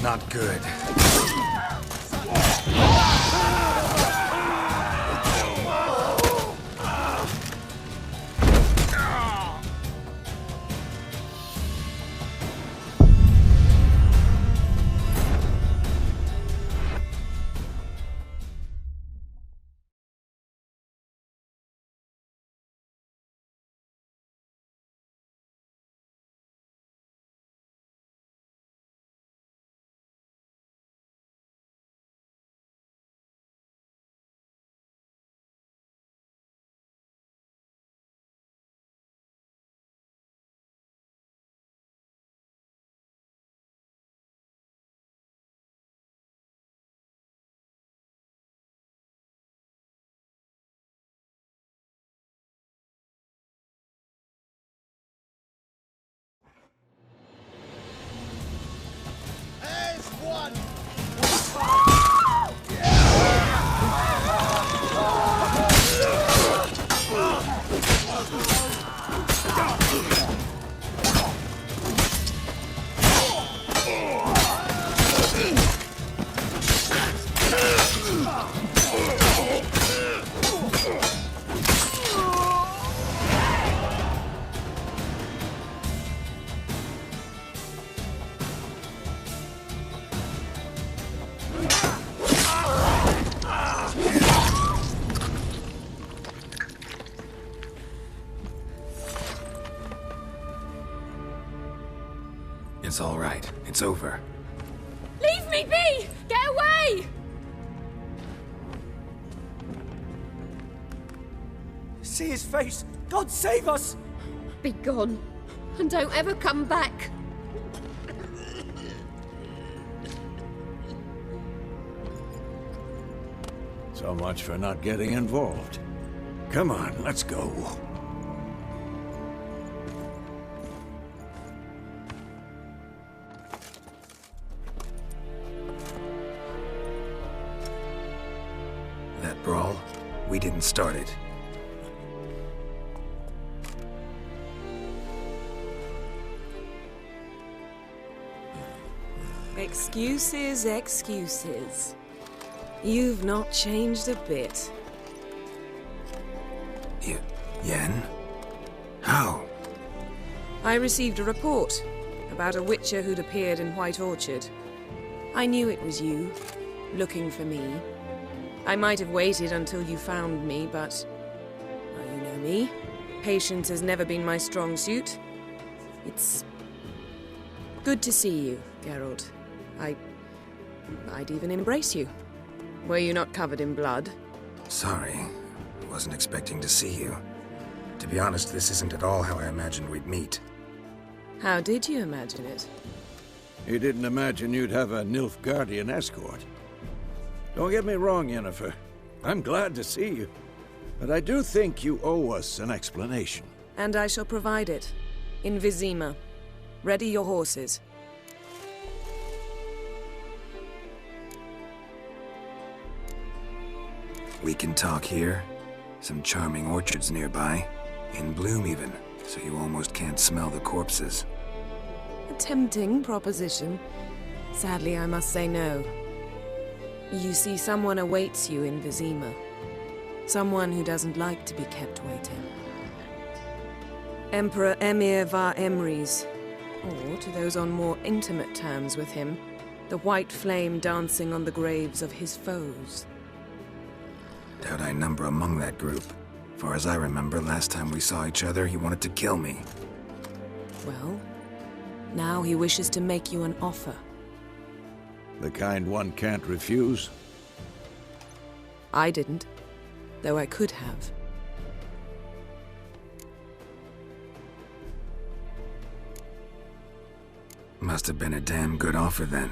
Not good. It's all right. It's over. Leave me be! Get away! See his face! God save us! Be gone. And don't ever come back. So much for not getting involved. Come on, let's go. That brawl, we didn't start it. Excuses, excuses. You've not changed a bit. Yen? How? I received a report about a Witcher who'd appeared in White Orchard. I knew it was you, looking for me. I might have waited until you found me, but... well, you know me. Patience has never been my strong suit. It's... good to see you, Geralt. I'd even embrace you. Were you not covered in blood? Sorry. Wasn't expecting to see you. To be honest, this isn't at all how I imagined we'd meet. How did you imagine it? You didn't imagine you'd have a Nilfgaardian escort. Don't get me wrong, Yennefer. I'm glad to see you. But I do think you owe us an explanation. And I shall provide it. In Vizima. Ready your horses. We can talk here. Some charming orchards nearby. In bloom even, so you almost can't smell the corpses. A tempting proposition. Sadly, I must say no. You see, someone awaits you in Vizima. Someone who doesn't like to be kept waiting. Emperor Emir var Emreis. Or, to those on more intimate terms with him, the white flame dancing on the graves of his foes. Doubt I number among that group. Far as I remember, last time we saw each other, he wanted to kill me. Well, now he wishes to make you an offer. The kind one can't refuse. I didn't, though I could have. Must have been a damn good offer then.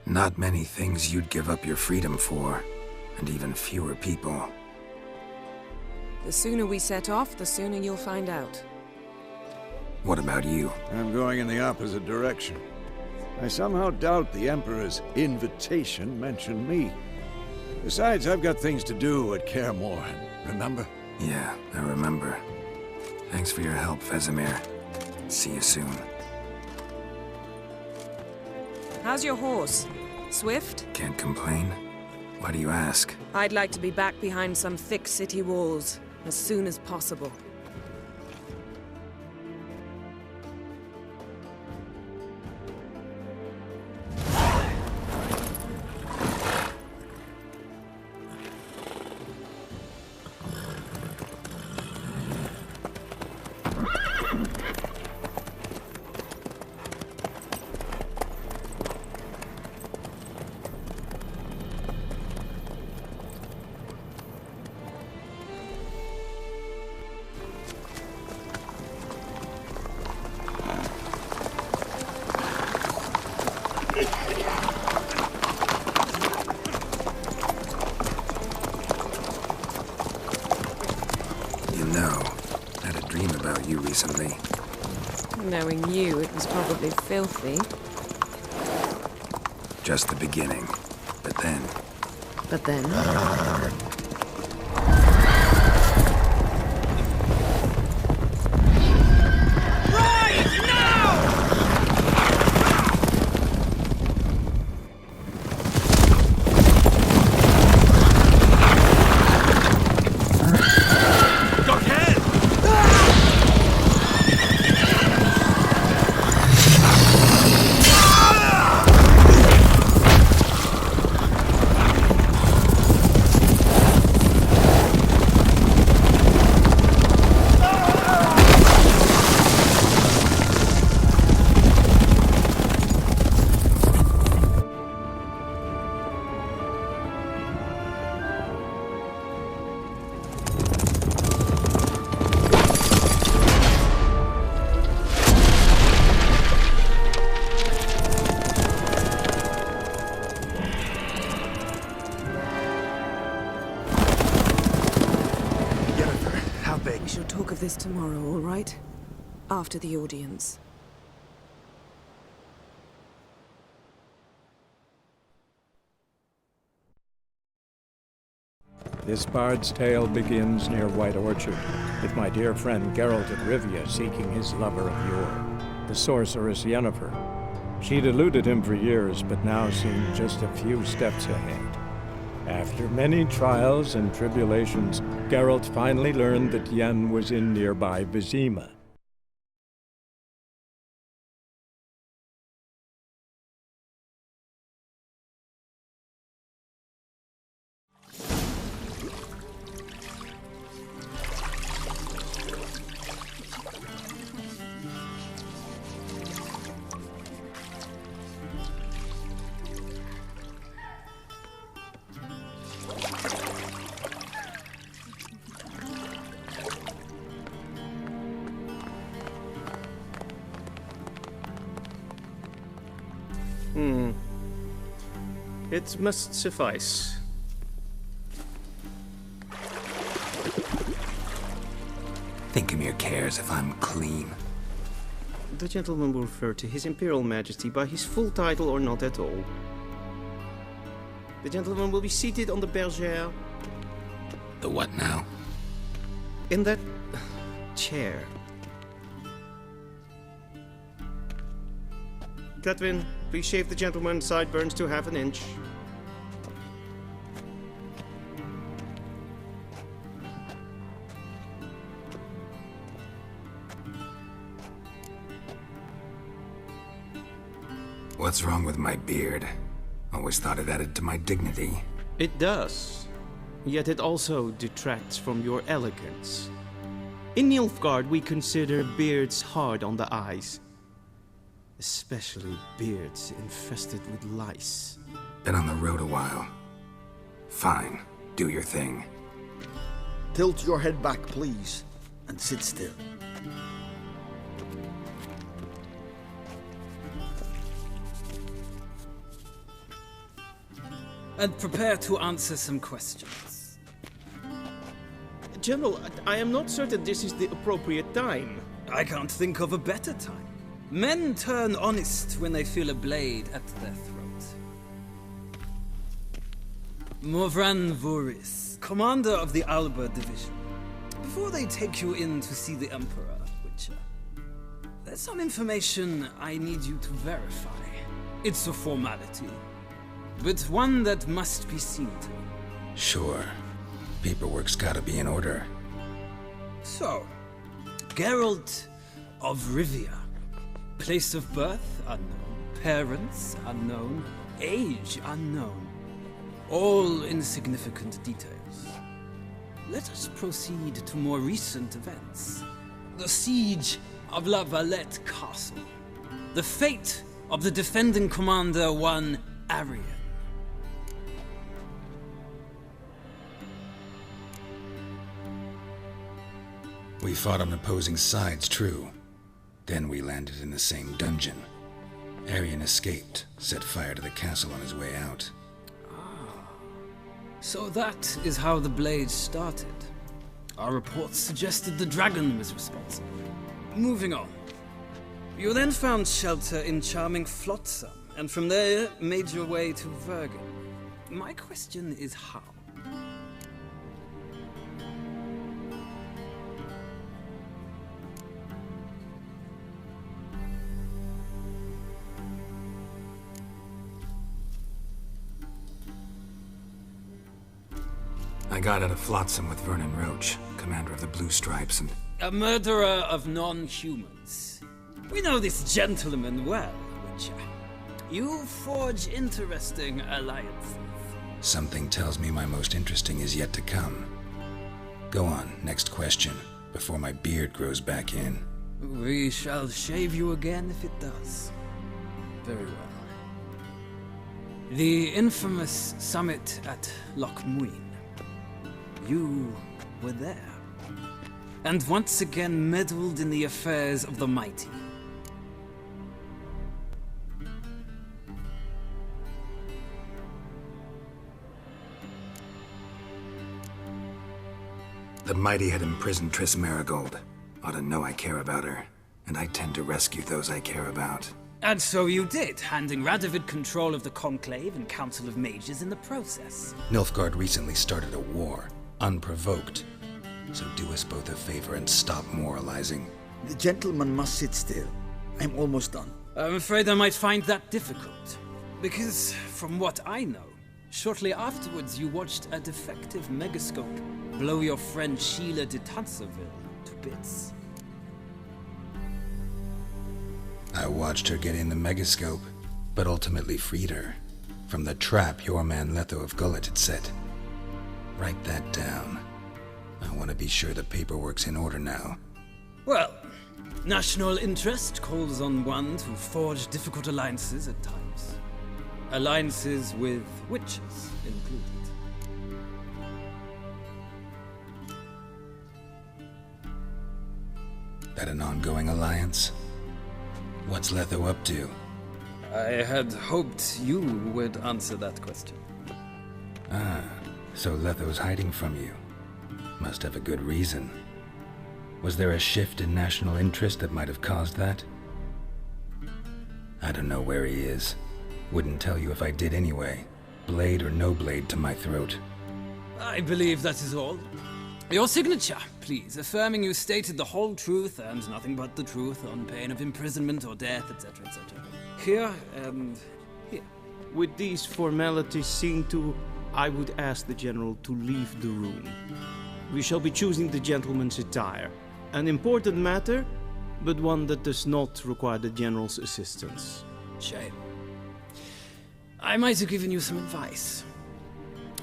Not many things you'd give up your freedom for, and even fewer people. The sooner we set off, the sooner you'll find out. What about you? I'm going in the opposite direction. I somehow doubt the Emperor's invitation mentioned me. Besides, I've got things to do at Kaer Morhen, remember? Yeah, I remember. Thanks for your help, Vesemir. See you soon. How's your horse? Swift? Can't complain. Why do you ask? I'd like to be back behind some thick city walls as soon as possible. You know, I had a dream about you recently. Knowing you, it was probably filthy. Just the beginning. But then... But then... We shall talk of this tomorrow, all right? After the audience. This bard's tale begins near White Orchard, with my dear friend Geralt of Rivia seeking his lover of yore, the sorceress Yennefer. She'd eluded him for years, but now seemed just a few steps ahead. After many trials and tribulations, Geralt finally learned that Yen was in nearby Vizima. It must suffice. Thinkamir cares if I'm clean. The gentleman will refer to His Imperial Majesty by his full title or not at all. The gentleman will be seated on the bergère. The what now? In that chair. Cletwin, please shave the gentleman's sideburns to half an inch. What's wrong with my beard? Always thought it added to my dignity. It does. Yet it also detracts from your elegance. In Nilfgaard, we consider beards hard on the eyes. Especially beards infested with lice. Been on the road a while. Fine, do your thing. Tilt your head back, please, and sit still. And prepare to answer some questions. General, I am not certain this is the appropriate time. I can't think of a better time. Men turn honest when they feel a blade at their throat. Morvran Voorhis, commander of the Alba Division. Before they take you in to see the Emperor, Witcher, there's some information I need you to verify. It's a formality, but one that must be seen to. Sure. Paperwork's gotta be in order. So, Geralt of Rivia. Place of birth unknown, parents unknown, age unknown. All insignificant details. Let us proceed to more recent events. The siege of La Valette Castle. The fate of the defending commander, one Arian. We fought on opposing sides, true. Then we landed in the same dungeon. Arian escaped, set fire to the castle on his way out. So that is how the Blade started. Our reports suggested the dragon was responsible. Moving on. You then found shelter in charming Flotsam, and from there made your way to Vergen. My question is how? I got out of Flotsam with Vernon Roach, commander of the Blue Stripes, and... A murderer of non-humans. We know this gentleman well, Witcher. You forge interesting alliances. Something tells me my most interesting is yet to come. Go on, next question, before my beard grows back in. We shall shave you again if it does. Very well. The infamous summit at Loch Muin. You were there, and once again meddled in the affairs of the mighty. The mighty had imprisoned Triss Merigold. Ought to know I care about her, and I tend to rescue those I care about. And so you did, handing Radovid control of the Conclave and Council of Mages in the process. Nilfgaard recently started a war, unprovoked. So do us both a favor and stop moralizing. The gentleman must sit still. I'm almost done. I'm afraid I might find that difficult. Because, from what I know, shortly afterwards you watched a defective megascope blow your friend Sheila de Tanserville to bits. I watched her get in the megascope, but ultimately freed her from the trap your man Letho of Gullet had set. Write that down. I want to be sure the paperwork's in order now. Well, national interest calls on one to forge difficult alliances at times. Alliances with witches included. That an ongoing alliance? What's Letho up to? I had hoped you would answer that question. Ah, so Letho's hiding from you. Must have a good reason. Was there a shift in national interest that might have caused that? I don't know where he is. Wouldn't tell you if I did anyway. Blade or no blade to my throat. I believe that is all. Your signature, please, affirming you stated the whole truth and nothing but the truth on pain of imprisonment or death, etc., etc. Here and here. With these formalities seen to, I would ask the General to leave the room. We shall be choosing the gentleman's attire. An important matter, but one that does not require the General's assistance. Shame. I might have given you some advice.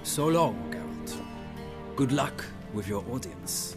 So long, Geralt. Good luck with your audience.